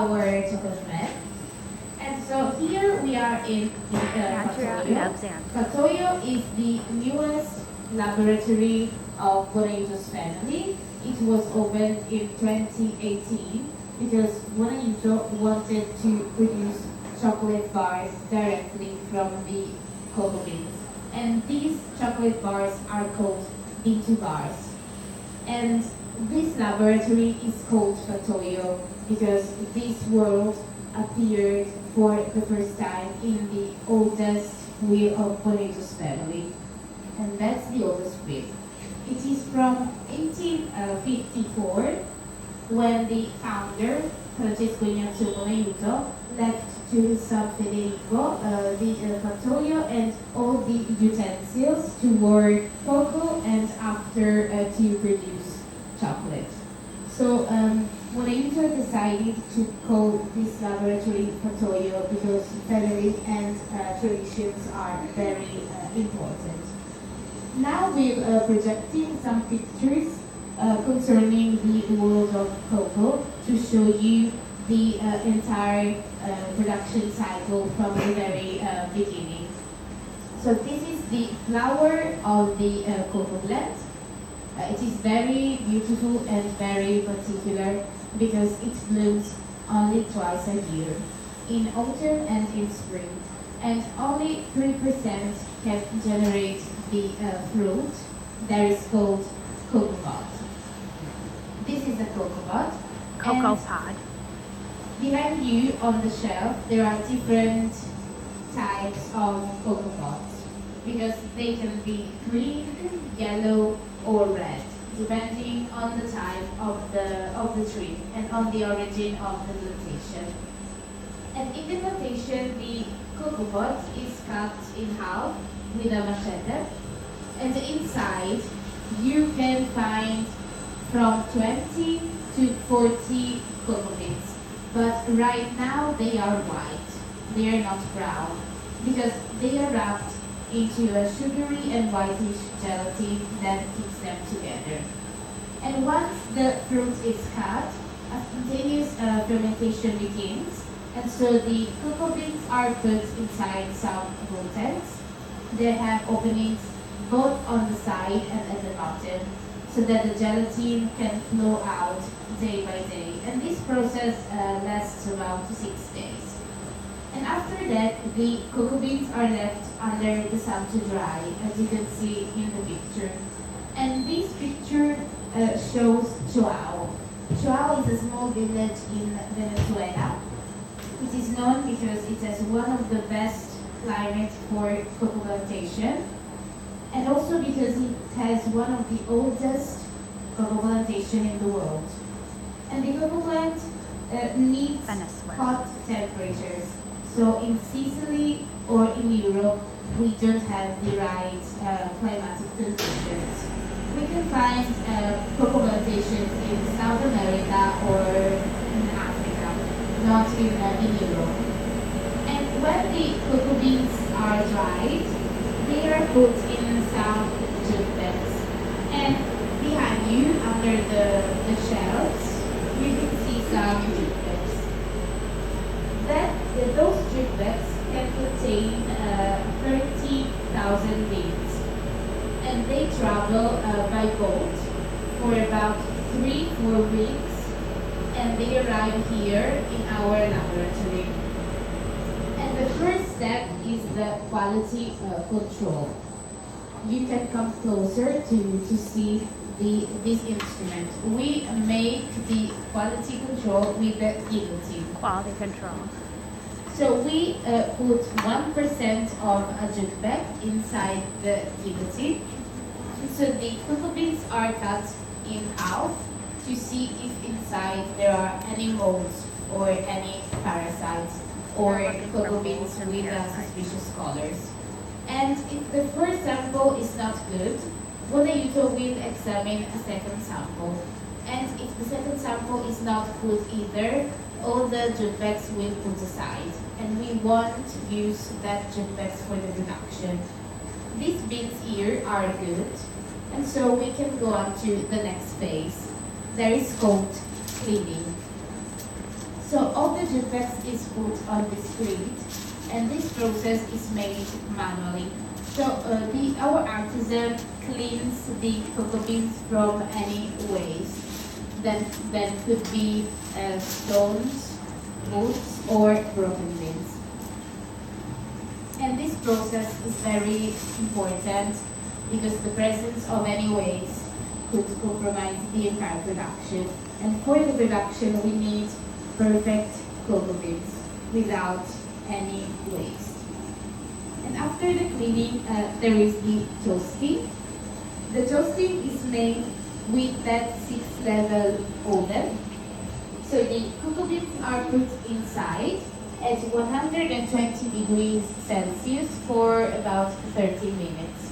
our chocolate blend. And so here we are in the Katoyo. Katoyo is the newest laboratory of Bonaiuto's family. It was opened in 2018 because Bonaiuto wanted to produce chocolate bars directly from the cocoa beans. And these chocolate bars are called Bintu bars. And this laboratory is called Katoyo because this world appeared for the first time in the oldest wheel of Bonaiuto's family. And that's the oldest wheel. It is from 1854 when the founder, Francesco Ignazio Bonaiuto, left to his son Federico the Katoyo and all the utensils to work cocoa and after to produce chocolate. So Bonaiuto decided to call this laboratory Katoyo because family and traditions are very important. Now we're projecting some pictures concerning the world of cocoa to show you the entire production cycle from the very beginning. So this is the flower of the cocoa blend. It is very beautiful and very particular because it blooms only twice a year, in autumn and in spring. And only 3% can generate the fruit that is called cocoa pod. This is the cocoa pod. Cocoa pod. Behind you on the shelf, there are different types of cocoa pods because they can be green, yellow, or red, depending on the type of the tree and on the origin of the plantation. And in the plantation, the cocoa pod is cut in half with a machete, and inside you can find from 20 to 40 cocoa beans. But right now they are white, they are not brown, because they are wrapped into a sugary and whitish gelatin that keeps them together. And once the fruit is cut, a spontaneous fermentation begins, and so the cocoa beans are put inside some tanks. They have openings both on the side and at the bottom, so that the gelatin can flow out day by day. And this process lasts about 6 days. And after that, the cocoa beans are left under the sun to dry, as you can see in the picture. And this picture shows Choao. Choao is a small village in Venezuela. It is known because it has one of the best climates for cocoa plantation, and also because it has one of the oldest cocoa plantation in the world. And the cocoa plant needs hot temperatures. So in Sicily or in Europe, we don't have the right climatic conditions. We can find cocoa plantations in South America or in Africa, not in Europe. And when the cocoa beans are dried, they are put in some jute bags. And behind you, under the shelves, you can see some jute bags. Those jute bags can contain 30,000 beans. And they travel by boat for about 3-4 weeks, and they arrive here in our laboratory. And the first step is the quality control. You can come closer to see this instrument. We make the quality control with the guillotine. Quality control. So we put 1% of a jute bag inside the guillotine. So the cocoa beans are cut in half to see if inside there are any molds or any parasites or cocoa beans with suspicious colors. And if the first sample is not good, Bonaiuto will examine a second sample. And if the second sample is not good either, all the jute bags will put aside. And we won't use that jute bags for the production. These beans here are good, and so we can go on to the next phase. That is called cleaning. So all the dupex is put on the screen, and this process is made manually. So our artisan cleans the cocoa beans from any waste that could be stones, woods, or broken beans. And this process is very important because the presence of any waste could compromise the entire production. And for the production, we need perfect cocoa beans without any waste. And after the cleaning, there is the toasting. The toasting is made with that 6-level oven. So the cocoa beans are put inside at 120 degrees Celsius for about 30 minutes.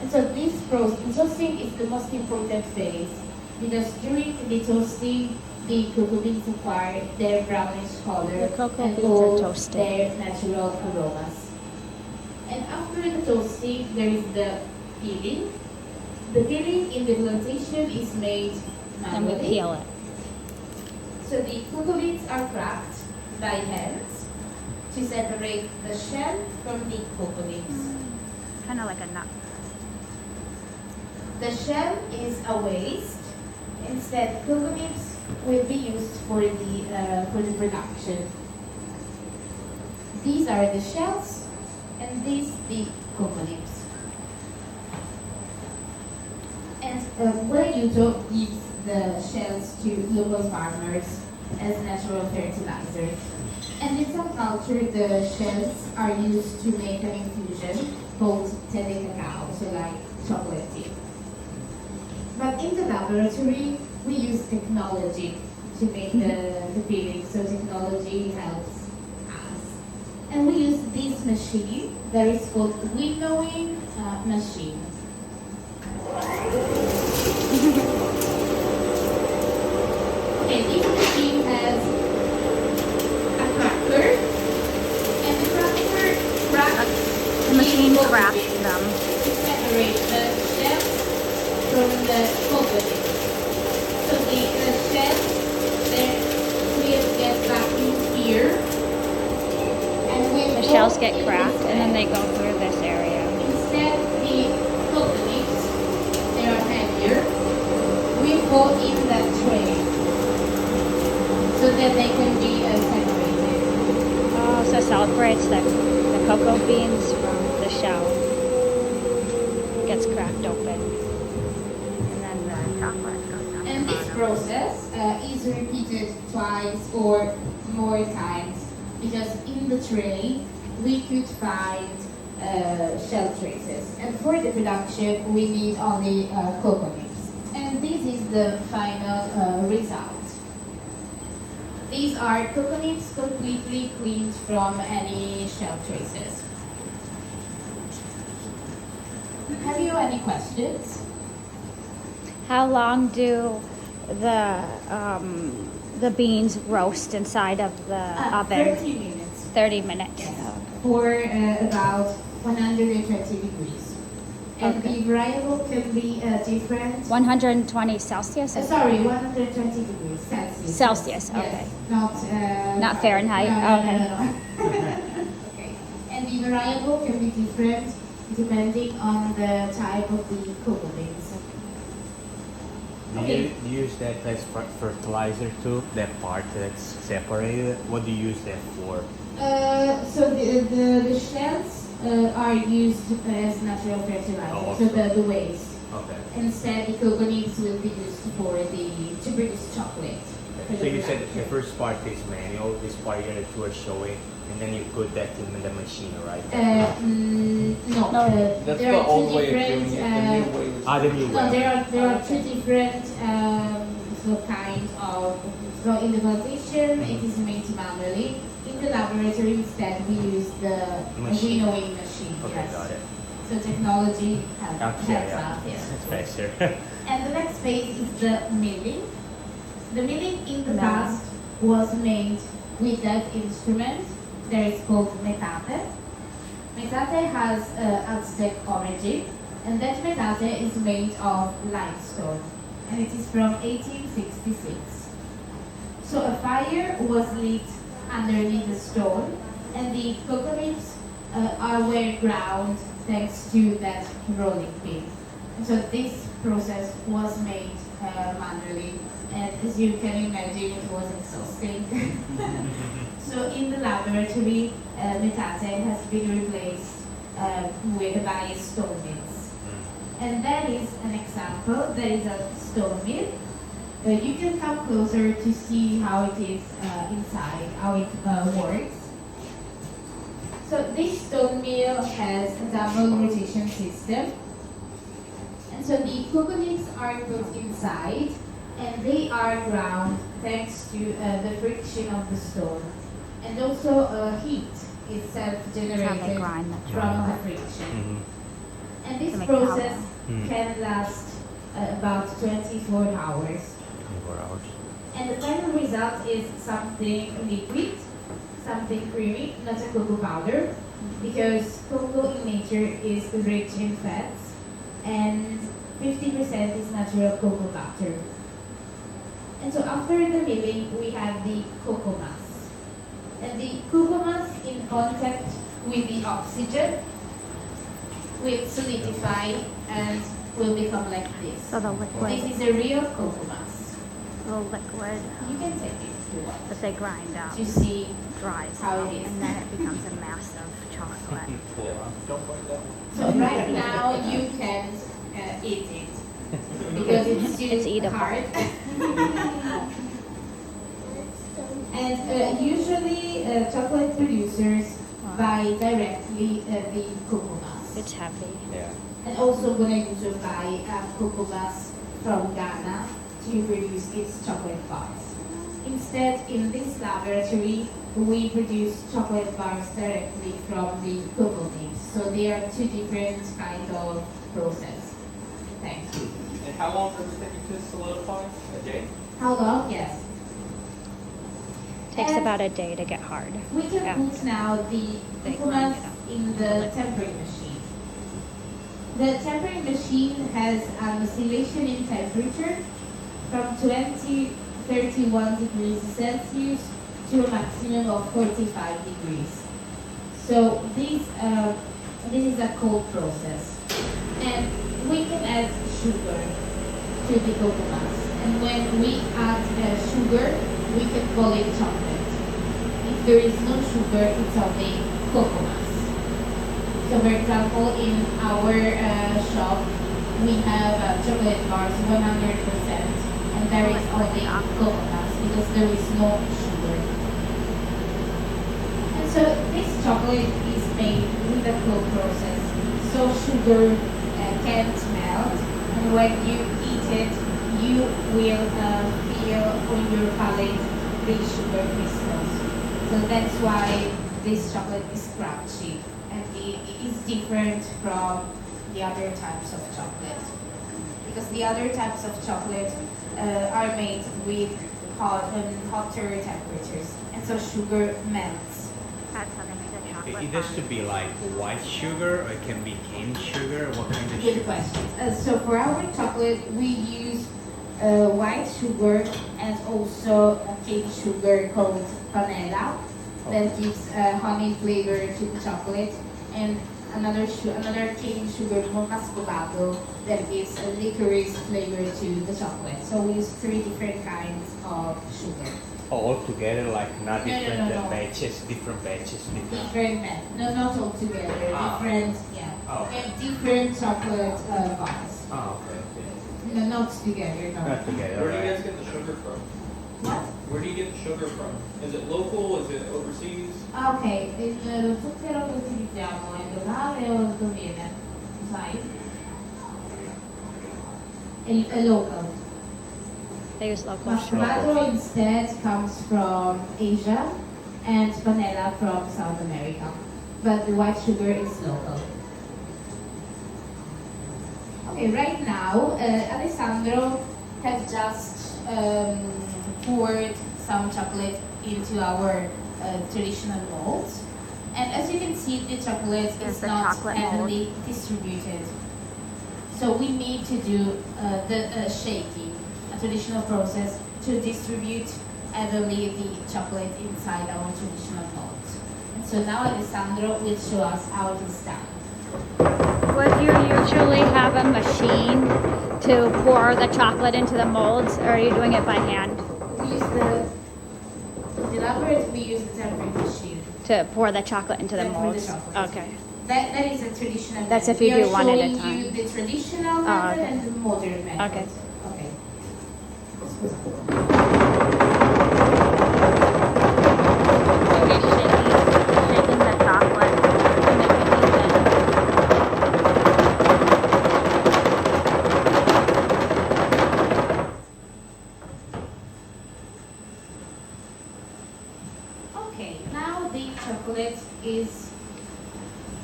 And so this toasting is the most important phase because during the toasting, the cocoa beans acquire their brownish color The cocoa and beans all are toasted. their natural aromas. And after the toasting, there is the peeling. The peeling in the plantation is made And we manually. peel it. So the cocoa beans are cracked by hands to separate the shell from the cocoa beans. Kind of like a nut. The shell is a waste. Instead, cocoa nibs will be used for the production. These are the shells, and these the cocoa nibs. And Modica gives the shells to local farmers as natural fertilizers. And in some culture, the shells are used to make an infusion called tele cacao, so like chocolate tea. But in the laboratory, we use technology to make the peeling, so technology helps us. And we use this machine that is called winnowing machine. Okay, this machine has a cracker, and the cracker cracks The machine cocoa cracks beans them. to separate the shells from the cocoa beans. So the shells, they will get vacuumed here, and when The shells both get in cracked the and then they set, go through this area. instead the cocoa beans, they are heavier, we go in that tray so that they can be separated. Oh, so it separates the cocoa beans from the shell. It gets cracked open. And then the chocolate goes down And the this bottom. process is repeated twice or more times because in the tray we could find shell traces. And for the production we need only cocoa nibs. And this is the final result. These are cocoa nibs completely cleaned from any shell traces. Have you any questions? How long do the beans roast inside of the oven? 30 minutes. 30 minutes. Yes. Oh, For about 120 degrees. And Okay. the variable can be different. 120 Celsius? Sorry, 120 degrees Celsius. Celsius, Yes, okay. Not Fahrenheit? No, Okay. no. Okay. And the variable can be different depending on the type of the cocoa beans. Do Okay. you use that as fertilizer too? That part that's separated? What do you use that for? So the shells are used as natural fertilizer, Oh, so okay. the waste. Okay. Instead, the cocoa nibs will be used to produce chocolate. for So the you said the production. first part is manual, this part you're gonna do a showing, and then you put that in the machine, right? No, No. That's there the are old two way of different. doing it. The new way was. The new No, way. there are two different kinds of. So in the plantation, it is made manually. In the laboratory, instead, we use the Machine. winnowing machine. Okay, Yes. got it. So technology helps Yeah. us. Yes. It's faster. And the next phase is the milling. The milling in the Milling. past was made with that instrument that is called metate. Metate has Aztec origin, and that metate is made of limestone, and it is from 1866. So a fire was lit underneath the stone, and the cocoa nibs were ground thanks to that rolling pin. And so this process was made manually, and as you can imagine, it was exhausting. So in the laboratory, metate has been replaced by stone mills. And that is an example. That is a stone mill. You can come closer to see how it is inside, how it works. So this stone mill has a double rotation system. And so the cocoa nibs are put inside, and they are ground thanks to the friction of the stone. And also heat is self-generated grind the from the friction. And To this make process powder. can last about 24 hours. 24 hours. And the final result is something liquid, something creamy, not a cocoa powder, because cocoa in nature is rich in fats, and 50% is natural cocoa butter. And so after the milling, we have the cocoa mass. And the cocoa mass in contact with the oxygen will solidify and will become like this. So the liquid, This is a real cocoa mass. the liquid You can take it if you want that they grind up to see dries how out, it is. and then it becomes a massive chocolate. Don't bite that one. So right now you can't eat it because it's too It's eatable. hard. And usually chocolate producers buy directly the cocoa mass. It's heavy. Yeah. And also gonna usually buy cocoa mass from Ghana to produce its chocolate bars. Instead, in this laboratory, we produce chocolate bars directly from the cocoa nibs. So they are two different kind of process. Thank you. And how long does it take you to solidify? A day? How long? Yes. Takes And about a day to get hard. we can Yeah. put now the They cocoa grind mass it up. in the tempering machine. The tempering machine has an oscillation in temperature from 31 degrees Celsius to a maximum of 45 degrees. So this is a cold process. And we can add sugar to the cocoa mass. And when we add sugar, we can call it chocolate. If there is no sugar, it's only cocoa mass. So for example, in our shop, we have chocolate bars 100%, and there is only cocoa mass because there is no sugar. And so this chocolate is made with a cold process, so sugar can't melt, and when you eat it, you will feel on your palate the sugar crystals. So that's why this chocolate is crunchy, and it is different from the other types of chocolate. Because the other types of chocolate are made with hotter temperatures, and so sugar melts. That's how they make the chocolate. It has to be like white sugar, or it can be cane sugar. What kind of Good sugar? question. So for our chocolate, we use white sugar and also a cane sugar called vanilla that gives honey flavor to the chocolate, and another cane sugar more mascovado that gives a licorice flavor to the chocolate. So we use 3 different kinds of sugar. All together, like not No, no, different no, no. batches, different batches, different. Different, no, not all together. Ah. Different, yeah. Oh. And different chocolate bars. Oh, okay. No, not together, no. Not together. Where do you guys Right. get the sugar from? What? Where do you get the sugar from? Is it local? Is it overseas? Ah, ok, il zucchero che utilizziamo è locale o dove viene? Sai? È local. They use local sugar. Mascovado instead comes from Asia and vanilla from South America. But the white sugar is local. Okay, right now, Alessandro has just poured some chocolate into our traditional molds. And as you can see, the chocolate There's is the not chocolate mold. evenly distributed. So we need to do the shaking, a traditional process, to distribute heavily the chocolate inside our traditional molds. And so now Alessandro will show us how it is done. Would you usually have a machine to pour the chocolate into the molds, or are you doing it by hand We use in the laboratory we use the tempering machine. to pour the chocolate into the To pour the molds? chocolate. Okay. That is a traditional That's method. if you We do are one at a showing time. you the traditional Oh, method okay. and the modern method. Okay. Okay. So you're shaking the chocolate to make it even. Okay, now the chocolate is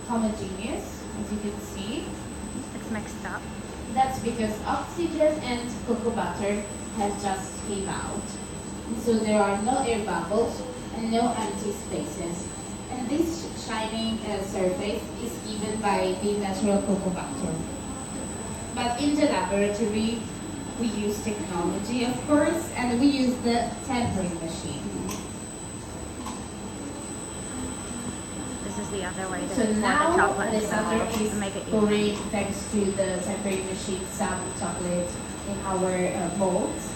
homogeneous, as you can see. It's mixed up. That's because oxygen and cocoa butter has just came out. And so there are no air bubbles and no empty spaces. And this shining surface is given by the natural cocoa butter. But in the laboratory, we use technology, of course, and we use the tempering machine. This is the other way to So pour the now chocolate into the Alessandro molds to is make it even. pouring, thanks to the tempering machine, some chocolate in our molds.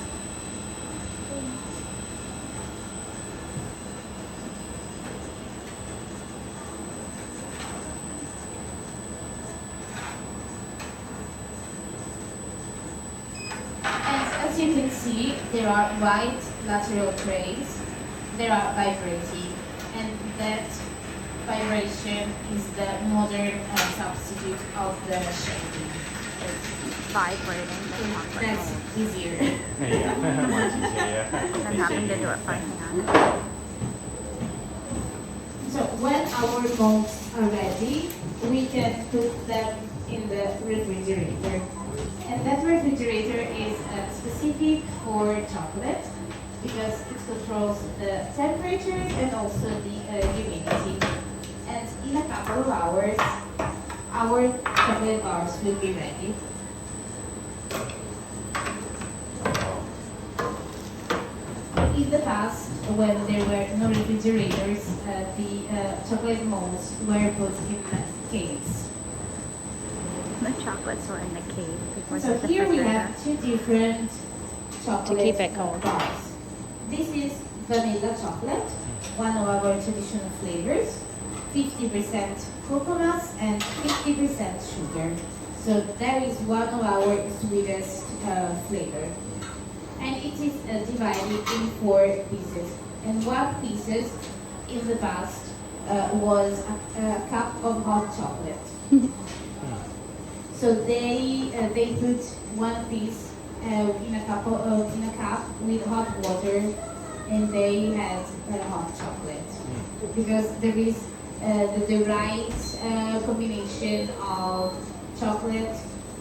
And as you can see, there are white lateral trays. They are vibrating, and that vibration is the modern substitute of the shaping. Vibrating the chocolate That's mold easier. Yeah, much easier. than having to do it by hand. So when our molds are ready, we can put them in the refrigerator. And that refrigerator is specific for chocolate because it controls the temperature and also the humidity. And in a couple of hours, our chocolate bars will be ready. In the past, when there were no refrigerators, the chocolate molds were put in caves. The chocolates were in the cave before So the here we refrigerator. have two different chocolate keep it cold. bars. This is vanilla chocolate, one of our traditional flavors, 50% coconut and 50% sugar. So that is one of our sweetest flavor. And it is divided in 4 pieces. And one pieces in the past was a cup of hot chocolate. So they put one piece in a cup with hot water, and they had hot chocolate because there is the right combination of chocolate,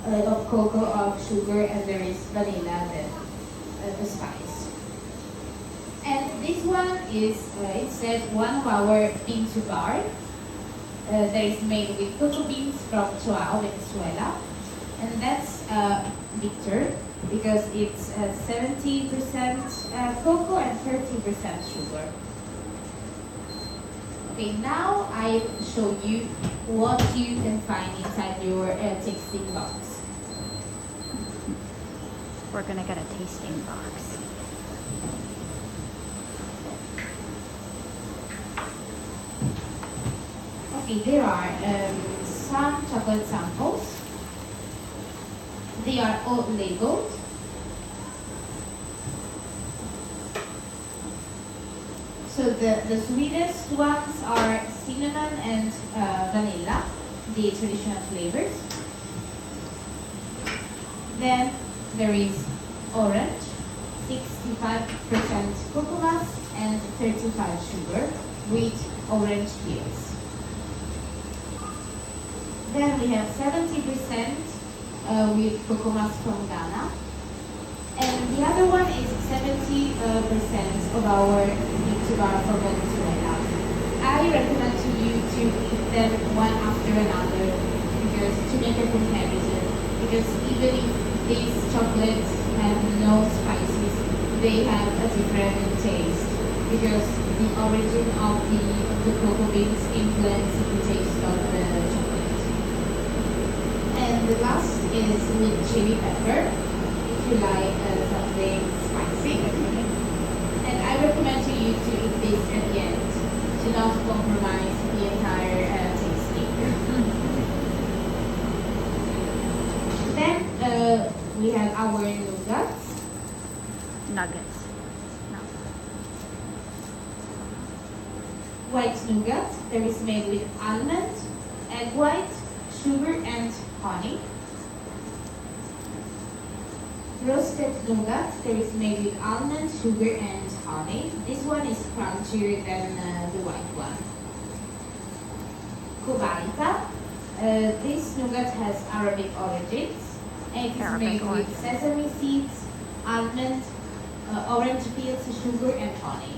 of cocoa, of sugar, and there is vanilla, the spice. And this one is instead one of our bean to bar. That is made with cocoa beans from Choao, Venezuela. And that's bitter because it's 70% cocoa and 30% sugar. Okay, now I show you what you can find inside your tasting box. We're gonna get a tasting box. Okay, there are some chocolate samples. They are all labeled. So the sweetest ones are cinnamon and vanilla, the traditional flavors. Then there is orange, 65% coconut and 35 sugar with orange peels. Then we have 70% with coconut from Ghana. And the other one is 70% of our Modica from Venezuela. I recommend to you to eat them one after another because to make a comparison. Because even if these chocolates have no spices, they have a different taste because the origin of the cocoa beans influences the taste of the chocolate. And the last is with chili pepper, if you like something spicy. And I recommend to you to eat this at the end, to not compromise the entire tasting. Then we have our nougats. Nuggets. No. White nougat that is made with almond, egg white, sugar and honey. Roasted nougat that is made with almond, sugar and honey. This one is crunchier than the white one. Kubaita. This nougat has Arabic origins. And it is Arabic made origins. with sesame seeds, almond, orange peels, sugar and honey.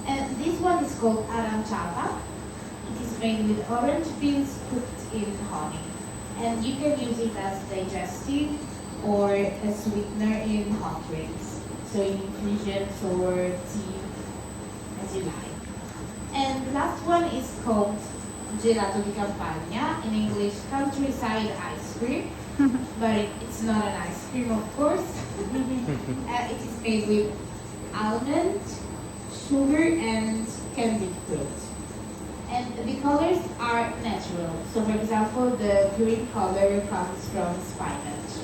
And this one is called arancata. It is made with orange peels cooked in honey. And you can use it as digestive or a sweetener in hot drinks. So in infusions or tea, as you like. And the last one is called gelato di campagna, in English countryside ice cream. But it's not an ice cream, of course. It is made with almond, sugar and candied fruit. And the colors are natural. So for example, the green color comes from spinach.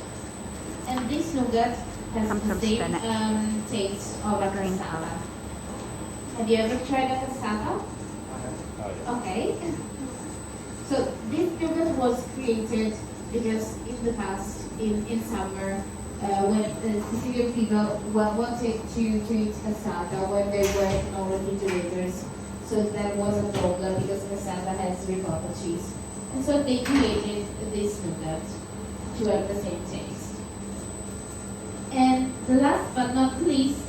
And this nougat has Comes the from same spinach. taste of a The green cassava. color. Have you ever tried a cassava? Oh, yeah. Okay. So this nougat was created because in the past, in summer, when Sicilian people wanted to eat cassava when they were in our refrigerators, so that was a problem because cassava has ricotta cheese. And so they created this nougat to have the same taste. And the last but not least,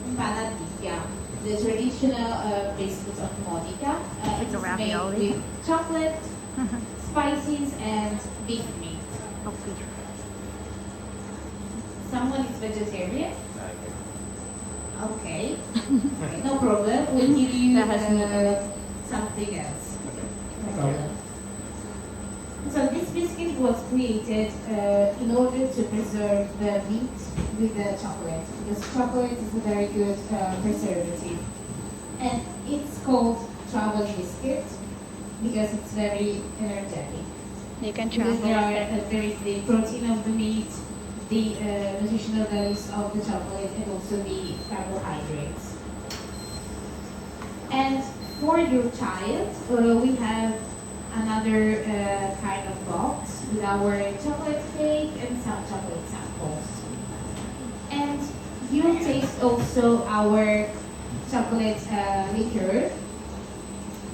empanadilla, the traditional biscuit of Modica. Like It's a made ravioli. with chocolate, spices, and beef meat. Oh, beef. Someone is vegetarian? Okay. Okay, no problem. We'll give you That has meat in it. something else. Okay. No problem. So this biscuit was created in order to preserve the meat with the chocolate, because chocolate is a very good preservative. And it's called travel biscuit because it's very energetic. You can Because travel. there is the protein of the meat, the nutritional values of the chocolate, and also the carbohydrates. And for your child, we have another kind of box with our chocolate cake and some chocolate samples. And you'll taste also our chocolate liqueur,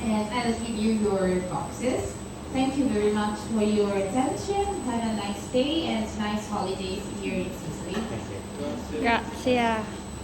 and I'll give you your boxes. Thank you very much for your attention. Have a nice day and nice holidays here in Sicily. Thank you. That's it. Grazie.